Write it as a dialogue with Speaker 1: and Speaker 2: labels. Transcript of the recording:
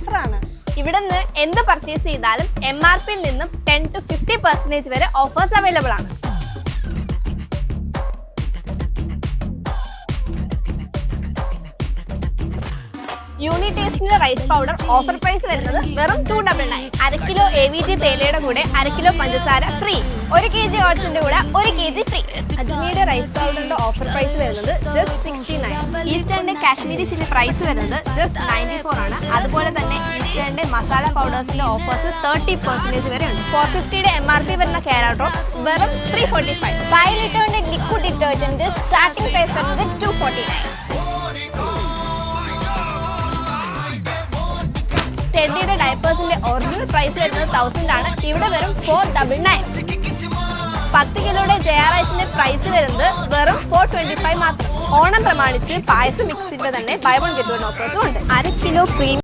Speaker 1: ഓഫറാണ്. ഇവിടെ നിന്ന് എന്ത് പർച്ചേസ് ചെയ്താലും MRPയിൽ നിന്നും 10 to 50% വരെ ഓഫേഴ്സ് അവൈലബിൾ ആണ്. യൂണിടേസ്റ്റിന്റെ റൈസ് പൗഡർ ഓഫർ പ്രൈസ് വരുന്നത് വെറും 299. 1 കിലോ AVT തേയിലയുടെ കൂടെ 1 കിലോ പഞ്ചസാര ഫ്രീ. 1 kg ഓട്സിന്റെ കൂടെ 1 kg ഫ്രീ. അജ്മീയുടെ റൈസ് പൗഡറിന്റെ ഓഫർ പ്രൈസ് വരുന്നത് ജസ്റ്റ് 69. ഈസ്റ്റേണിന്റെ കാശ്മീരി ചില്ലി പ്രൈസ് വരുന്നത് ജസ്റ്റ് 94 ആണ്. അതുപോലെ തന്നെ ഈസ്റ്റേണിന്റെ മസാല പൗഡേഴ്സിന്റെ ഓഫേഴ്സ് 30% വരെ ഉണ്ട്. 450യുടെ MRP വരുന്ന കാരോട്ട് വെറും 345. 5 ലിറ്ററിന്റെ ലിക്വിഡ് ഡിറ്റർജന്റ് സ്റ്റാർട്ടിംഗ് പ്രൈസ് വരുന്നത് 249. ടെഡിയുടെ ഡയപ്പേഴ്സിന്റെ ഒറിജിനൽ പ്രൈസ് വരുന്നത് 1000 ആണ്. ഇവിടെ വെറും 499. 10 കിലോയുടെ JRISന്റെ പ്രൈസ് വരുന്നത് വെറും 425 മാത്രം. ഓണം പ്രമാണിച്ച് പായസം മിക്സിന്റെ തന്നെ ബൈ വൺ ഗെറ്റ് വൺ ഓഫേഴ്സും ഉണ്ട്. 1 കിലോ